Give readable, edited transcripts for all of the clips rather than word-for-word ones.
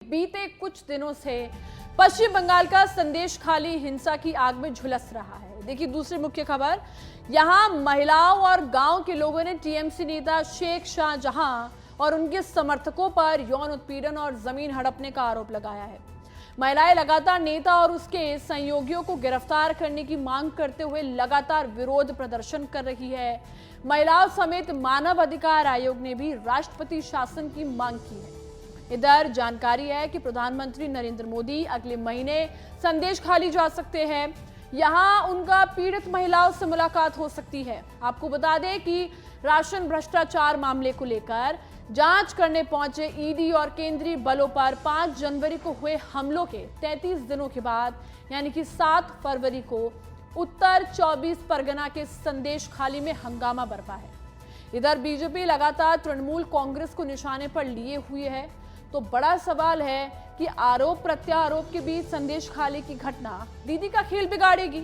बीते कुछ दिनों से पश्चिम बंगाल का संदेश खाली हिंसा की आग में झुलस रहा है। देखिए दूसरी मुख्य खबर, यहां महिलाओं और गांव के लोगों ने टीएमसी नेता शेख शाहजहां और उनके समर्थकों पर यौन उत्पीड़न और जमीन हड़पने का आरोप लगाया है। महिलाएं लगातार नेता और उसके सहयोगियों को गिरफ्तार करने की मांग करते हुए लगातार विरोध प्रदर्शन कर रही है। महिलाओं समेत मानव अधिकार आयोग ने भी राष्ट्रपति शासन की मांग की है। इधर जानकारी है कि प्रधानमंत्री नरेंद्र मोदी अगले महीने संदेश खाली जा सकते हैं। यहां उनका पीड़ित महिलाओं से मुलाकात हो सकती है। आपको बता दें कि राशन भ्रष्टाचार मामले को लेकर जांच करने पहुंचे ईडी और केंद्रीय बलों पर 5 जनवरी को हुए हमलों के 33 दिनों के बाद यानी कि 7 फरवरी को उत्तर 24 परगना के संदेश खाली में हंगामा बरपा है। इधर बीजेपी लगातार तृणमूल कांग्रेस को निशाने पर लिए हुए है। तो बड़ा सवाल है कि आरोप प्रत्यारोप के बीच संदेश खाली की घटना दीदी का खेल बिगाड़ेगी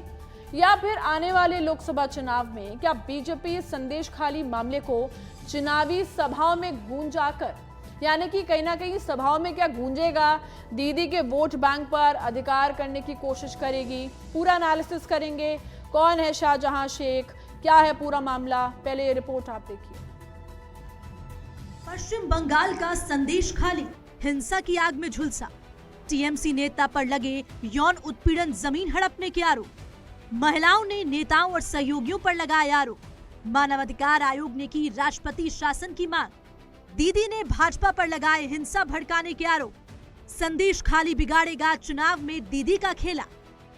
या फिर आने वाले लोकसभा चुनाव में क्या बीजेपी संदेश खाली मामले को चुनावी सभाओं में गूंजाकर यानी कि कहीं ना कहीं सभाओं में क्या गूंजेगा, दीदी के वोट बैंक पर अधिकार करने की कोशिश करेगी। पूरा एनालिसिस करेंगे, कौन है शाहजहां शेख, क्या है पूरा मामला, पहले ये रिपोर्ट आप देखिए। पश्चिम बंगाल का संदेश खाली हिंसा की आग में झुलसा, टीएमसी नेता पर लगे यौन उत्पीड़न जमीन हड़पने के आरोप, महिलाओं ने नेताओं और सहयोगियों पर लगाए आरोप, मानवाधिकार आयोग ने की राष्ट्रपति शासन की मांग, दीदी ने भाजपा पर लगाए हिंसा भड़काने के आरोप, संदेश खाली बिगाड़ेगा चुनाव में दीदी का खेला।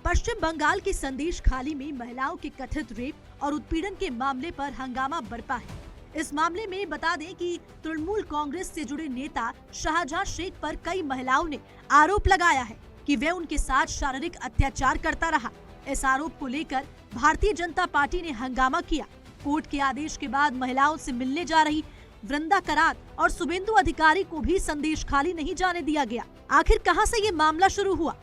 पश्चिम बंगाल के संदेश खाली में महिलाओं के कथित रेप और उत्पीड़न के मामले पर हंगामा बरपा है। इस मामले में बता दें कि तृणमूल कांग्रेस से जुड़े नेता शाहजहां शेख पर कई महिलाओं ने आरोप लगाया है कि वे उनके साथ शारीरिक अत्याचार करता रहा। इस आरोप को लेकर भारतीय जनता पार्टी ने हंगामा किया। कोर्ट के आदेश के बाद महिलाओं से मिलने जा रही वृंदा करात और शुभेंदु अधिकारी को भी संदेश खाली नहीं जाने दिया गया। आखिर कहां से ये मामला शुरू हुआ?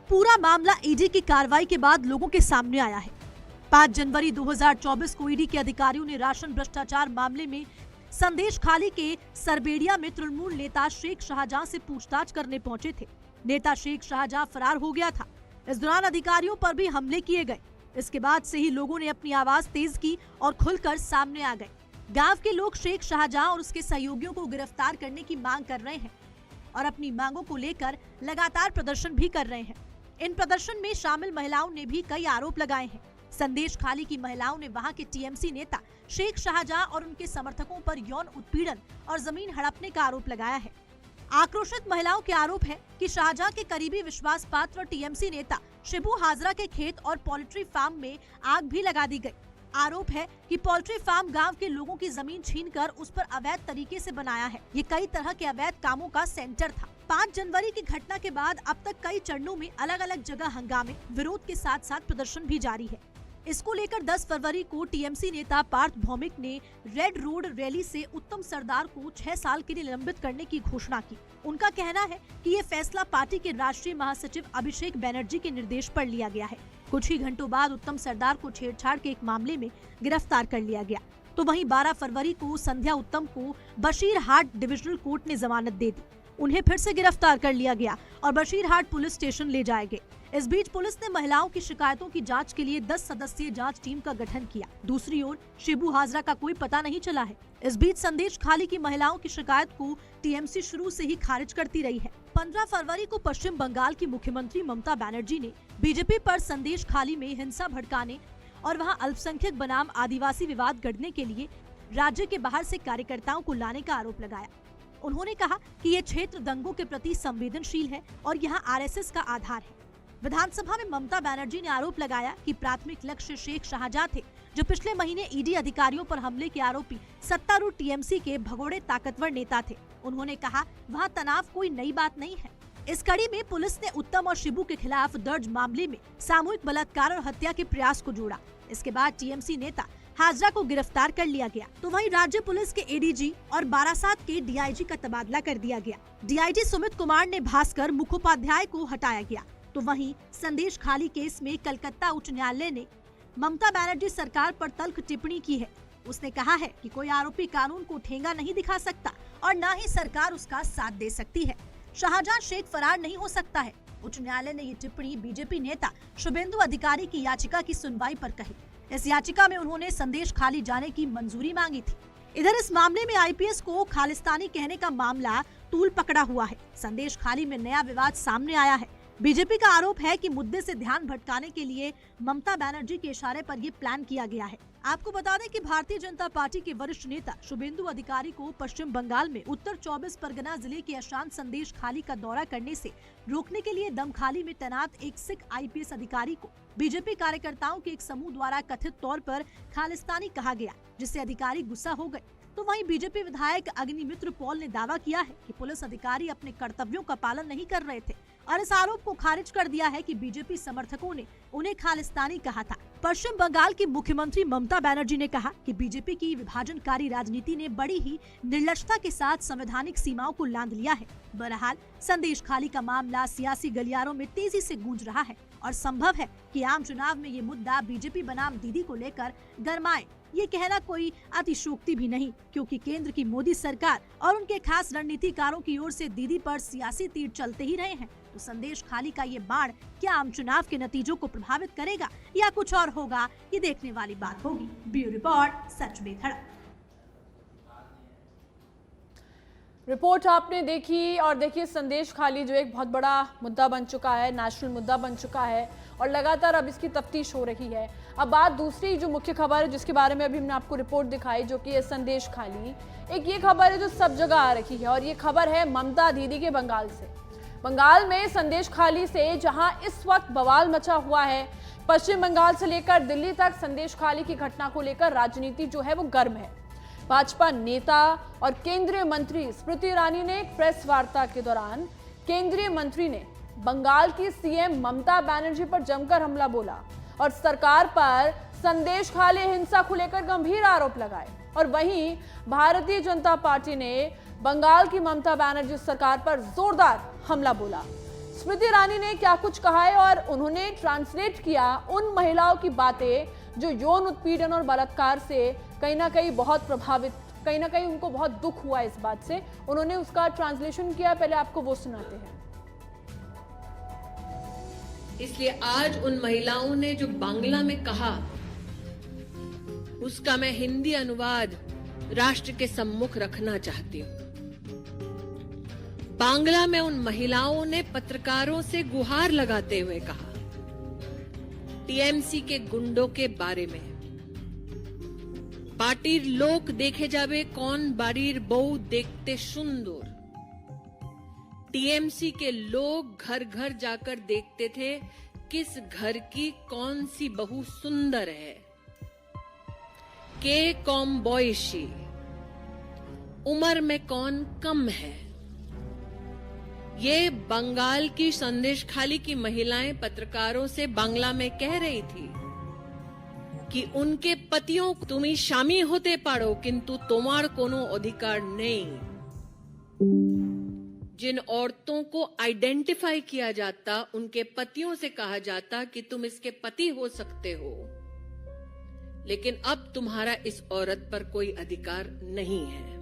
पूरा मामला ईडी की कार्रवाई के बाद लोगों के सामने आया है। 5 जनवरी 2024 को ईडी के अधिकारियों ने राशन भ्रष्टाचार मामले में संदेश खाली के सरबेड़िया में तृणमूल नेता शेख शाहजहां से पूछताछ करने पहुंचे थे। नेता शेख शाहजहां फरार हो गया था। इस दौरान अधिकारियों पर भी हमले किए गए। इसके बाद से ही लोगों ने अपनी आवाज तेज की और खुलकर सामने आ गए। गांव के लोग शेख शाहजहां और उसके सहयोगियों को गिरफ्तार करने की मांग कर रहे हैं और अपनी मांगों को लेकर लगातार प्रदर्शन भी कर रहे हैं। इन प्रदर्शन में शामिल महिलाओं ने भी कई आरोप लगाए हैं। संदेश खाली की महिलाओं ने वहां के टीएमसी नेता शेख शाहजहां और उनके समर्थकों पर यौन उत्पीड़न और जमीन हड़पने का आरोप लगाया है। आक्रोशित महिलाओं के आरोप है कि शाहजहां के करीबी विश्वास पात्र टीएमसी नेता शिबू हाजरा के खेत और पोल्ट्री फार्म में आग भी लगा दी गई। आरोप है कि पोल्ट्री फार्म गांव के लोगों की जमीन छीनकर उस पर अवैध तरीके से बनाया है। ये कई तरह के अवैध कामों का सेंटर था। 5 जनवरी की घटना के बाद अब तक कई चरणों में अलग अलग जगह हंगामे, विरोध के साथ साथ प्रदर्शन भी जारी है। इसको लेकर 10 फरवरी को टीएमसी नेता पार्थ भौमिक ने रेड रोड रैली से उत्तम सरदार को 6 साल के लिए निलंबित करने की घोषणा की। उनका कहना है कि ये फैसला पार्टी के राष्ट्रीय महासचिव अभिषेक बनर्जी के निर्देश पर लिया गया है। कुछ ही घंटों बाद उत्तम सरदार को छेड़छाड़ के एक मामले में गिरफ्तार कर लिया गया। तो वहीं 12 फरवरी को संध्या उत्तम को बशीरहाट डिविजनल कोर्ट ने जमानत दे दी। उन्हें फिर से गिरफ्तार कर लिया गया और बशीरहाट पुलिस स्टेशन ले जाए गए। इस बीच पुलिस ने महिलाओं की शिकायतों की जांच के लिए 10 सदस्यीय जांच टीम का गठन किया। दूसरी ओर शिबू हाजरा का कोई पता नहीं चला है। इस बीच संदेश खाली की महिलाओं की शिकायत को टीएमसी शुरू से ही खारिज करती रही है। 15 फरवरी को पश्चिम बंगाल की मुख्यमंत्री ममता बनर्जी ने बीजेपी पर संदेश खाली में हिंसा भड़काने और वहां अल्पसंख्यक बनाम आदिवासी विवाद गढ़ने के लिए राज्य के बाहर से कार्यकर्ताओं को लाने का आरोप लगाया। उन्होंने कहा कि ये क्षेत्र दंगों के प्रति संवेदनशील है और यहाँ आरएसएस का आधार है। विधानसभा में ममता बनर्जी ने आरोप लगाया कि प्राथमिक लक्ष्य शेख शाहजहां थे, जो पिछले महीने ईडी अधिकारियों पर हमले के आरोपी सत्तारूढ़ टीएमसी के भगोड़े ताकतवर नेता थे। उन्होंने कहा वहां तनाव कोई नई बात नहीं है। इस कड़ी में पुलिस ने उत्तम और शिबू के खिलाफ दर्ज मामले में सामूहिक बलात्कार और हत्या के प्रयास को जोड़ा। इसके बाद टीएमसी नेता हाजरा को गिरफ्तार कर लिया गया। तो वहीं राज्य पुलिस के एडीजी और बारासात के डीआईजी का तबादला कर दिया गया। डीआईजी सुमित कुमार ने भास्कर मुखोपाध्याय को हटाया गया। तो वहीं संदेश खाली केस में कलकत्ता उच्च न्यायालय ने ममता बनर्जी सरकार पर तल्ख टिप्पणी की है। उसने कहा है कि कोई आरोपी कानून को ठेंगा नहीं दिखा सकता और न ही सरकार उसका साथ दे सकती है। शाहजहां शेख फरार नहीं हो सकता है। उच्च न्यायालय ने ये टिप्पणी बीजेपी नेता शुभेंदु अधिकारी की याचिका की सुनवाई पर कही। इस याचिका में उन्होंने संदेश खाली जाने की मंजूरी मांगी थी। इधर इस मामले में आईपीएस को खालिस्तानी कहने का मामला तूल पकड़ा हुआ है। संदेश खाली में नया विवाद सामने आया है। बीजेपी का आरोप है कि मुद्दे से ध्यान भटकाने के लिए ममता बनर्जी के इशारे पर ये प्लान किया गया है। आपको बता दें कि भारतीय जनता पार्टी के वरिष्ठ नेता शुभेंदु अधिकारी को पश्चिम बंगाल में उत्तर 24 परगना जिले के अशांत संदेश खाली का दौरा करने से रोकने के लिए दमखाली में तैनात एक सिख आईपीएस अधिकारी को बीजेपी कार्यकर्ताओं के एक समूह द्वारा कथित तौर पर खालिस्तानी कहा गया, जिससे अधिकारी गुस्सा हो गए। तो वहीं बीजेपी विधायक अग्निमित्र पॉल ने दावा किया है कि पुलिस अधिकारी अपने कर्तव्यों का पालन नहीं कर रहे थे और इस आरोप को खारिज कर दिया है कि बीजेपी समर्थकों ने उन्हें खालिस्तानी कहा था। पश्चिम बंगाल की मुख्यमंत्री ममता बनर्जी ने कहा कि बीजेपी की विभाजनकारी राजनीति ने बड़ी ही निर्लजता के साथ संवैधानिक सीमाओं को लांघ लिया है। बहरहाल संदेश खाली का मामला सियासी गलियारों में तेजी से गूंज रहा है और संभव है कि आम चुनाव में ये मुद्दा बीजेपी बनाम दीदी को लेकर गरमाए। ये कहना कोई अतिशयोक्ति भी नहीं, क्योंकि केंद्र की मोदी सरकार और उनके खास रणनीतिकारों की ओर से दीदी पर सियासी तीर चलते ही रहे हैं। तो संदेश खाली का ये बाण क्या आम चुनाव के नतीजों को प्रभावित करेगा या कुछ और होगा, ये देखने वाली बात होगी। ब्यूरो रिपोर्ट, सच बेधड़क। रिपोर्ट आपने देखी और देखिए संदेश खाली जो एक बहुत बड़ा मुद्दा बन चुका है, नेशनल मुद्दा बन चुका है और लगातार अब इसकी तफ्तीश हो रही है। अब बात दूसरी जो मुख्य खबर है जिसके बारे में अभी हमने आपको रिपोर्ट दिखाई, जो कि है संदेश खाली। एक ये खबर है जो सब जगह आ रही है और ये खबर है ममता दीदी के बंगाल से। बंगाल में संदेश खाली से जहां इस वक्त बवाल मचा हुआ है, पश्चिम बंगाल से लेकर दिल्ली तक संदेश खाली की घटना को लेकर राजनीति जो है वो गर्म है। भाजपा नेता और केंद्रीय मंत्री स्मृति ईरानी ने एक प्रेस वार्ता के दौरान केंद्रीय मंत्री ने बंगाल की सीएम ममता बनर्जी पर जमकर हमला बोला और सरकार पर संदेश खाली हिंसा को लेकर गंभीर आरोप लगाए। और वहीं भारतीय जनता पार्टी ने बंगाल की ममता बनर्जी सरकार पर जोरदार हमला बोला। स्मृति ईरानी ने क्या कुछ कहा है और उन्होंने ट्रांसलेट किया उन महिलाओं की बातें जो यौन उत्पीड़न और बलात्कार से कहीं ना कहीं बहुत प्रभावित, कहीं ना कहीं उनको बहुत दुख हुआ इस बात से। उन्होंने उसका ट्रांसलेशन किया, पहले आपको वो सुनाते हैं। इसलिए आज उन महिलाओं ने जो बांग्ला में कहा, उसका मैं हिंदी अनुवाद राष्ट्र के सम्मुख रखना चाहती हूँ। बांग्ला में उन महिलाओं ने पत्रकारों से गुहार लगाते हुए कहा, टीएमसी के गुंडों के बारे में, पार्टीर लोक देखे जावे कौन बाड़ीर बहू देखते सुंदर। टीएमसी के लोग घर घर जाकर देखते थे किस घर की कौन सी बहू सुंदर है, के कौन बॉयशी, उम्र में कौन कम है। ये बंगाल की संदेश खाली की महिलाएं पत्रकारों से बांग्ला में कह रही थी कि उनके पतियों को तुम्हें शामी होते पारो किंतु तुम्हार कोनो अधिकार नहीं। जिन औरतों को आइडेंटिफाई किया जाता, उनके पतियों से कहा जाता कि तुम इसके पति हो सकते हो, लेकिन अब तुम्हारा इस औरत पर कोई अधिकार नहीं है।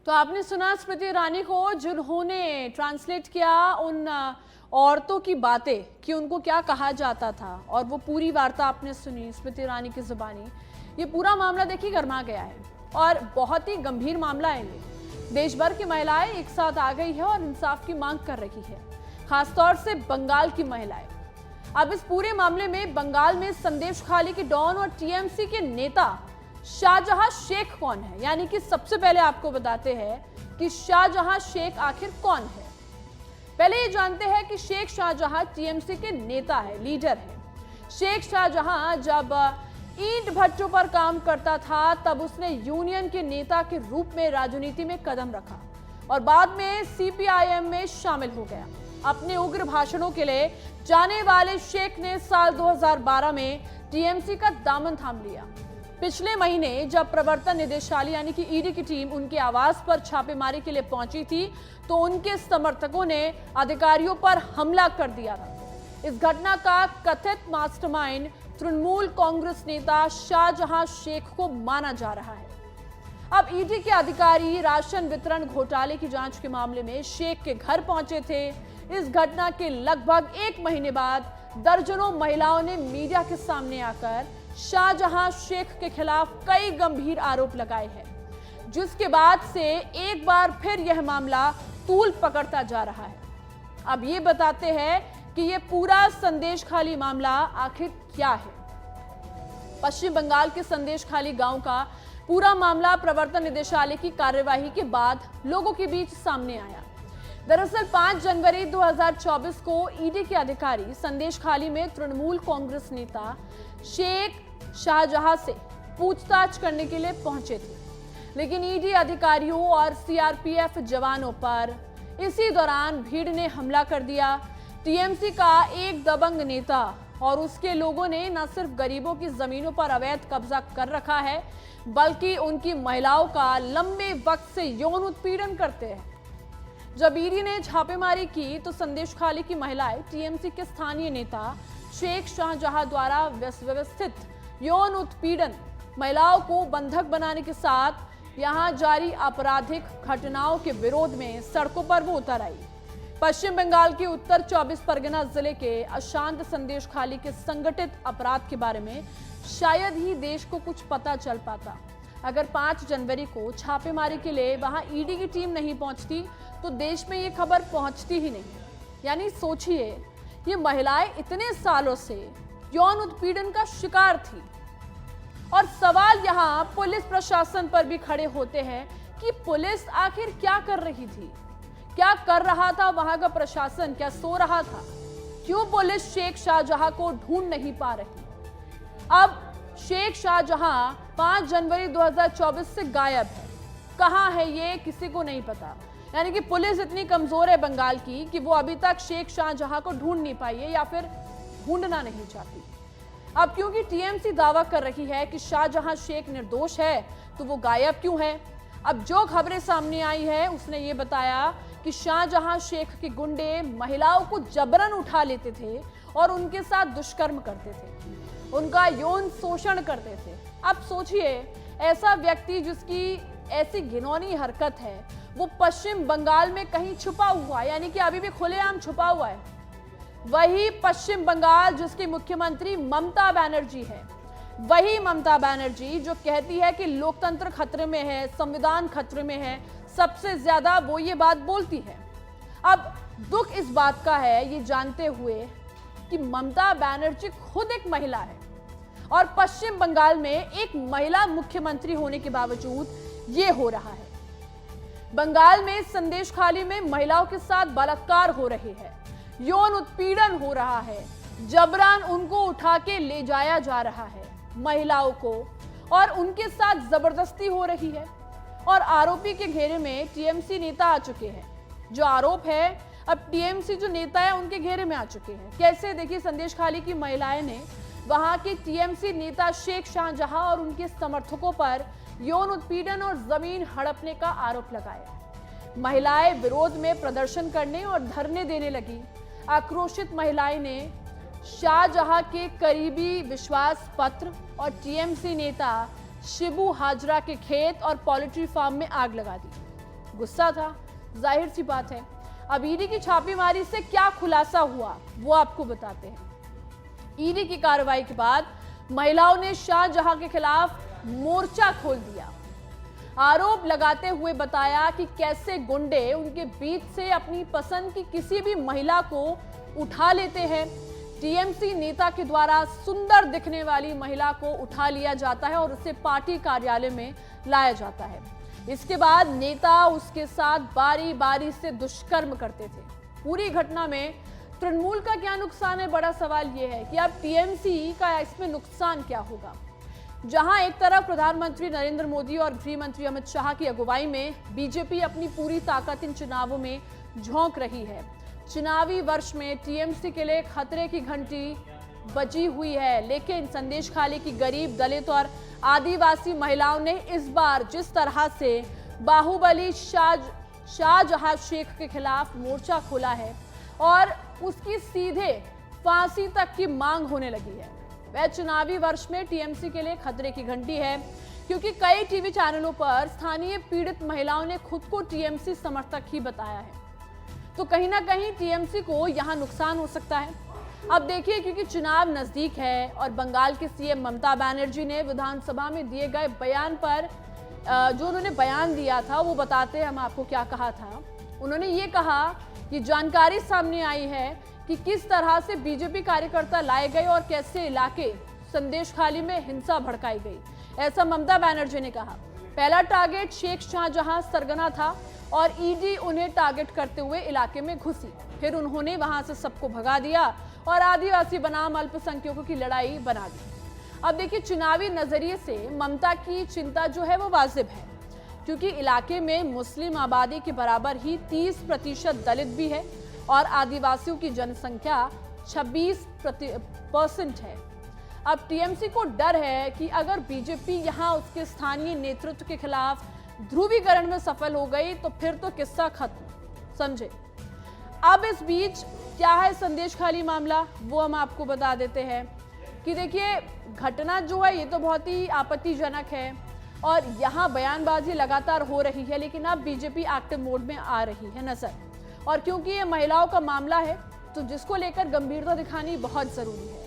तो आपने सुना स्मृति ईरानी को, जिन्होंने ट्रांसलेट किया उन औरतों की बातें कि उनको क्या कहा जाता था, और वो पूरी वार्ता आपने सुनी स्मृति ईरानी की जुबानी। ये पूरा मामला देखिए गरमा गया है और बहुत ही गंभीर मामला है। ये देश भर की महिलाएं एक साथ आ गई है और इंसाफ की मांग कर रही है, खासतौर से बंगाल की महिलाएं। अब इस पूरे मामले में बंगाल में संदेश खाली के डॉन और टीएमसी के नेता शाहजहां शेख कौन है, यानी कि सबसे पहले आपको बताते हैं कि शाहजहां शेख आखिर कौन है। पहले ये जानते हैं कि शेख शाहजहां टीएमसी के नेता है, लीडर है। शेख शाहजहां जब ईंट भट्टों पर काम करता था तब उसने यूनियन के नेता के रूप में राजनीति में कदम रखा और बाद में सीपीआईएम में शामिल हो गया। अपने उग्र भाषणों के लिए जाने वाले शेख ने साल 2012 में टीएमसी का दामन थाम लिया। पिछले महीने जब प्रवर्तन निदेशालय यानी कि ईडी की टीम उनके आवास पर छापेमारी के लिए पहुंची थी तो उनके समर्थकों ने अधिकारियों पर हमला कर दिया था। इस घटना का कथित मास्टरमाइंड तृणमूल कांग्रेस नेता शाहजहां शेख को माना जा रहा है। अब ईडी के अधिकारी राशन वितरण घोटाले की जांच के मामले में शेख के घर पहुंचे थे। इस घटना के लगभग 1 महीने बाद दर्जनों महिलाओं ने मीडिया के सामने आकर शाहजहां शेख के खिलाफ कई गंभीर आरोप लगाए हैं, जिसके बाद से एक बार फिर यह मामला तूल पकड़ता जा रहा है। अब ये बताते हैं कि यह पूरा संदेशखाली मामला आखिर क्या है। पश्चिम बंगाल के संदेशखाली गांव का पूरा मामला प्रवर्तन निदेशालय की कार्यवाही के बाद लोगों के बीच सामने आया। दरअसल 5 जनवरी 2024 को ईडी के अधिकारी संदेशखाली में तृणमूल कांग्रेस नेता शेख शाहजहां से पूछताछ करने के लिए पहुंचे थे, लेकिन ईडी अधिकारियों और सीआरपीएफ जवानों पर इसी दौरान भीड़ ने हमला कर दिया। टीएमसी का एक दबंग नेता और उसके लोगों ने न सिर्फ गरीबों की जमीनों पर अवैध कब्जा कर रखा है, बल्कि उनकी महिलाओं का लंबे वक्त से यौन उत्पीड़न करते हैं। जब ईडी ने छापेमारी की तो संदेशखाली की महिलाएं टीएमसी के स्थानीय नेता शेख शाहजहां द्वारा व्यवस्थित यौन उत्पीड़न, महिलाओं को बंधक बनाने के साथ यहां जारी आपराधिक घटनाओं के विरोध में सड़कों पर वो उतर आई। पश्चिम बंगाल के उत्तर 24 परगना जिले के अशांत संदेशखाली के संगठित अपराध के बारे में शायद ही देश को कुछ पता चल पाता अगर 5 जनवरी को छापेमारी के लिए वहां ईडी की टीम नहीं पहुंचती तो देश में ये खबर पहुंचती ही नहीं। यानी सोचिए, ये महिलाएं इतने सालों से यौन उत्पीड़न का शिकार थी। और सवाल यहाँ पुलिस प्रशासन पर भी खड़े होते हैं कि पुलिस आखिर क्या कर रही थी, क्या कर रहा था वहां का प्रशासन, क्या सो रहा था? क्यों पुलिस शेख शाहजहां को ढूंढ नहीं पा रही? अब शेख शाहजहां 5 जनवरी 2024 से गायब है। कहां है ये किसी को नहीं पता। यानी कि पुलिस इतनी कमजोर है बंगाल की कि वो अभी तक शेख शाहजहां को ढूंढ नहीं पाई है या फिर ढूंढना नहीं चाहती। अब क्योंकि टीएमसी दावा कर रही है कि शाहजहां शेख निर्दोष है, तो वो गायब क्यों है? अब जो खबरें सामने आई है उसने ये बताया कि शाहजहां शेख के गुंडे महिलाओं को जबरन उठा लेते थे और उनके साथ दुष्कर्म करते थे, उनका यौन शोषण करते थे। अब सोचिए, ऐसा व्यक्ति जिसकी ऐसी घिनौनी हरकत है वो पश्चिम बंगाल में कहीं छुपा हुआ है, यानी कि अभी भी खुलेआम छुपा हुआ है। वही पश्चिम बंगाल जिसकी मुख्यमंत्री ममता बनर्जी है, वही ममता बनर्जी जो कहती है कि लोकतंत्र खतरे में है, संविधान खतरे में है, सबसे ज्यादा वो ये बात बोलती है। अब दुख इस बात का है ये जानते हुए कि ममता बनर्जी खुद एक महिला है और पश्चिम बंगाल में एक महिला मुख्यमंत्री होने के बावजूद ये हो रहा है। बंगाल में संदेशखाली में महिलाओं के साथ बलात्कार हो रहे हैं, यौन उत्पीड़न हो रहा है, जबरन उनको उठा के ले जाया जा रहा है महिलाओं को, और उनके साथ जबरदस्ती हो रही है। और आरोपी के घेरे में टीएमसी नेता आ चुके हैं। जो आरोप है, अब टीएमसी जो नेता है उनके घेरे में आ चुके हैं। कैसे? देखिए, संदेशखाली की महिलाएं ने वहां के टीएमसी नेता शेख शाहजहां और उनके समर्थकों पर यौन उत्पीड़न और जमीन हड़पने का आरोप लगाया। महिलाएं विरोध में प्रदर्शन करने और धरने देने लगी। आक्रोशित महिलाएं ने शाहजहां के करीबी विश्वास पत्र और टीएमसी नेता शिबू हाजरा के खेत और पोल्ट्री फार्म में आग लगा दी। गुस्सा था, जाहिर सी बात है। अब ईडी की छापेमारी से क्या खुलासा हुआ वो आपको बताते हैं। ईडी की कार्रवाई के बाद महिलाओं ने शाहजहां के खिलाफ मोर्चा खोल दिया। आरोप लगाते हुए बताया कि कैसे गुंडे उनके बीच से अपनी पसंद की किसी भी महिला को उठा लेते हैं। टीएमसी नेता के द्वारा सुंदर दिखने वाली महिला को उठा लिया जाता है और उसे पार्टी कार्यालय में लाया जाता है। इसके बाद नेता उसके साथ बारी बारी से दुष्कर्म करते थे। पूरी घटना में तृणमूल का क्या नुकसान है? बड़ा सवाल यह है कि अब टीएमसी का इसमें नुकसान क्या होगा। जहां एक तरफ प्रधानमंत्री नरेंद्र मोदी और गृह मंत्री अमित शाह की अगुवाई में बीजेपी अपनी पूरी ताकत इन चुनावों में झोंक रही है। चुनावी वर्ष में टीएमसी के लिए खतरे की घंटी बजी हुई है, लेकिन संदेशखाली की गरीब, दलित और आदिवासी महिलाओं ने इस बार जिस तरह से बाहुबली शाहजहां शेख के खिलाफ मोर्चा खोला है और उसकी सीधे फांसी तक की मांग होने लगी है, वह चुनावी वर्ष में टीएमसी के लिए खतरे की घंटी है। क्योंकि कई टीवी चैनलों पर स्थानीय पीड़ित महिलाओं ने खुद को टीएमसी समर्थक ही बताया है। तो कहीं ना कहीं टीएमसी को यहां नुकसान हो सकता है। अब देखिए, क्योंकि चुनाव नजदीक है और बंगाल की सीएम ममता बनर्जी ने विधानसभा में दिए गए बयान पर जो उन्होंने बयान दिया था वो बताते हैं हम आपको क्या कहा था। उन्होंने ये कहा कि जानकारी सामने आई है कि किस तरह से बीजेपी कार्यकर्ता लाए गए और कैसे इलाके संदेशखाली में हिंसा भड़काई गई, ऐसा ममता बनर्जी ने कहा। पहला टारगेट शेख शाहजहां सरगना था और ईडी उन्हें टारगेट करते हुए इलाके में घुसी। फिर उन्होंने वहां से सबको भगा दिया और आदिवासी बनाम अल्पसंख्यकों की लड़ाई बना दी। अब देखिए, चुनावी नजरिए से ममता की चिंता जो है वो वाजिब है, क्योंकि इलाके में मुस्लिम आबादी के बराबर ही 30% दलित भी है और आदिवासियों की जनसंख्या 26% है। अब टीएमसी को डर है कि अगर बीजेपी यहां उसके स्थानीय नेतृत्व के खिलाफ ध्रुवीकरण में सफल हो गई तो फिर तो किस्सा खत्म, समझे। अब इस बीच क्या है संदेशखाली मामला, वो हम आपको बता देते हैं कि देखिए, घटना जो है ये तो बहुत ही आपत्तिजनक है और यहाँ बयानबाजी लगातार हो रही है, लेकिन अब बीजेपी एक्टिव मोड में आ रही है नजर। और क्योंकि ये महिलाओं का मामला है तो जिसको लेकर गंभीरता दिखानी बहुत जरूरी है।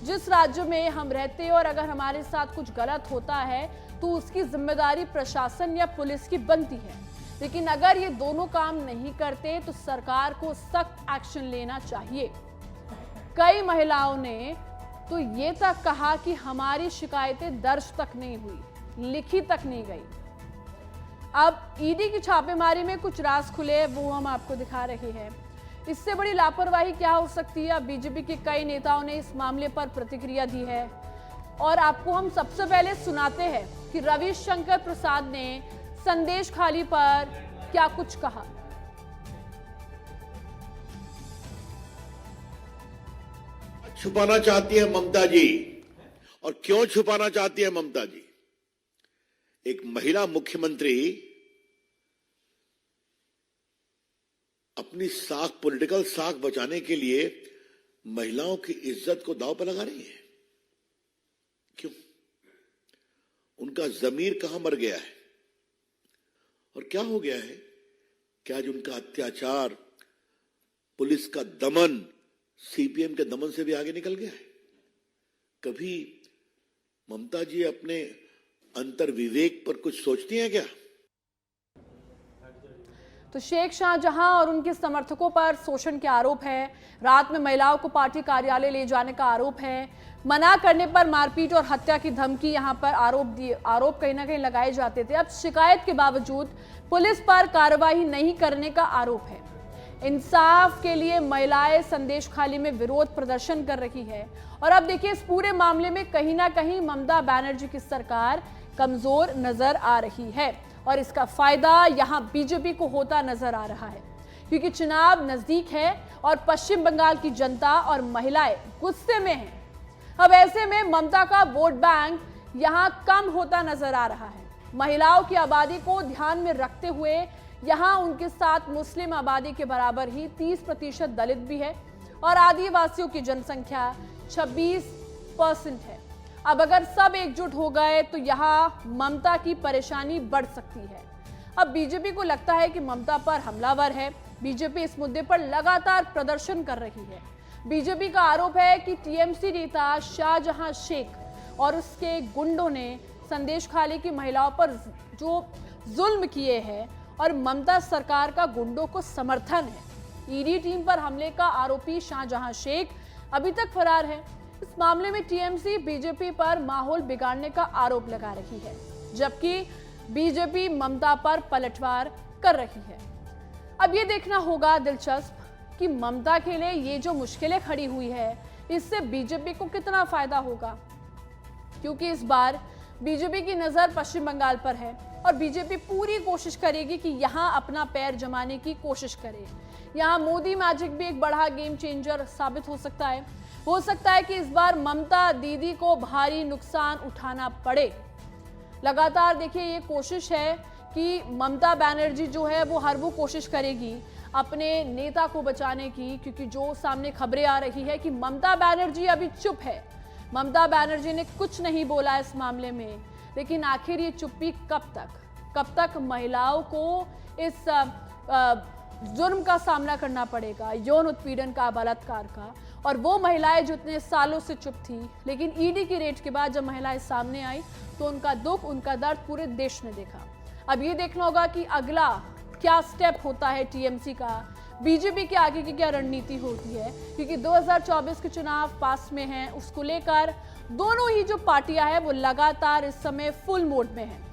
जिस राज्य में हम रहते हैं और अगर हमारे साथ कुछ गलत होता है तो उसकी जिम्मेदारी प्रशासन या पुलिस की बनती है, लेकिन अगर ये दोनों काम नहीं करते तो सरकार को सख्त एक्शन लेना चाहिए। कई महिलाओं ने तो ये तक कहा कि हमारी शिकायतें दर्ज तक नहीं हुई, लिखी तक नहीं गई। अब ईडी की छापेमारी में कुछ राज खुले, वो हम आपको दिखा रहे हैं। इससे बड़ी लापरवाही क्या हो सकती है। अब बीजेपी के कई नेताओं ने इस मामले पर प्रतिक्रिया दी है और आपको हम सबसे पहले सुनाते हैं कि रविशंकर प्रसाद ने संदेशखाली पर क्या कुछ कहा। छुपाना चाहती है ममता जी, और क्यों छुपाना चाहती है ममता जी? एक महिला मुख्यमंत्री अपनी साख, पॉलिटिकल साख बचाने के लिए महिलाओं की इज्जत को दांव पर लगा रही है। क्यों? उनका जमीर कहां मर गया है और क्या हो गया है कि आज उनका अत्याचार, पुलिस का दमन सीपीएम के दमन से भी आगे निकल गया है। कभी ममता जी अपने अंतर विवेक पर कुछ सोचती हैं क्या? तो शेख शाहजहां और उनके समर्थकों पर शोषण के आरोप है। रात में महिलाओं को पार्टी कार्यालय ले जाने का आरोप है। मना करने पर मारपीट और हत्या की धमकी यहां पर आरोप कहीं ना कहीं लगाए जाते थे। अब शिकायत के बावजूद पुलिस पर कार्रवाई नहीं करने का आरोप है। इंसाफ के लिए महिलाएं संदेशखाली में विरोध प्रदर्शन कर रही है। और अब देखिए, इस पूरे मामले में कहीं ना कहीं ममता बनर्जी की सरकार कमजोर नजर आ रही है और इसका फायदा यहां बीजेपी को होता नजर आ रहा है, क्योंकि चुनाव नजदीक है और पश्चिम बंगाल की जनता और महिलाएं गुस्से में हैं। अब ऐसे में ममता का वोट बैंक यहां कम होता नजर आ रहा है। महिलाओं की आबादी को ध्यान में रखते हुए यहां उनके साथ मुस्लिम आबादी के बराबर ही 30% दलित भी है और आदिवासियों की जनसंख्या 26% है। अब अगर सब एकजुट हो गए तो यहां ममता की परेशानी बढ़ सकती है। अब बीजेपी को लगता है कि ममता पर हमलावर है। बीजेपी इस मुद्दे पर लगातार प्रदर्शन कर रही है। बीजेपी का आरोप है कि टीएमसी नेता शाहजहां शेख और उसके गुंडों ने संदेशखाली की महिलाओं पर जो जुल्म किए हैं और ममता सरकार का गुंडों को समर्थन है। ईडी टीम पर हमले का आरोपी शाहजहां शेख अभी तक फरार है। इस मामले में टीएमसी बीजेपी पर माहौल बिगाड़ने का आरोप लगा रही है, जबकि बीजेपी ममता पर पलटवार कर रही है। अब ये देखना होगा दिलचस्प कि ममता के लिए ये जो मुश्किलें खड़ी हुई है इससे बीजेपी को कितना फायदा होगा, क्योंकि इस बार बीजेपी की नजर पश्चिम बंगाल पर है और बीजेपी पूरी कोशिश करेगी कि यहां अपना पैर जमाने की कोशिश करे। यहां मोदी मैजिक भी एक बड़ा गेम चेंजर साबित हो सकता है। हो सकता है कि इस बार ममता दीदी को भारी नुकसान उठाना पड़े। लगातार देखिए, ये कोशिश है कि ममता बनर्जी जो है वो हर वो कोशिश करेगी अपने नेता को बचाने की, क्योंकि जो सामने खबरें आ रही है कि ममता बनर्जी अभी चुप है। ममता बनर्जी ने कुछ नहीं बोला इस मामले में, लेकिन आखिर ये चुप्पी कब तक महिलाओं को इस जुर्म का सामना करना पड़ेगा, यौन उत्पीड़न का, बलात्कार का। और वो महिलाएं जो इतने सालों से चुप थी, लेकिन ईडी की रेड के बाद जब महिलाएं सामने आई तो उनका दुख, उनका दर्द पूरे देश ने देखा। अब ये देखना होगा कि अगला क्या स्टेप होता है टीएमसी का, बीजेपी के आगे की क्या रणनीति होती है, क्योंकि 2024 के चुनाव पास में हैं। उसको लेकर दोनों ही जो पार्टियां हैं वो लगातार इस समय फुल मोड में हैं।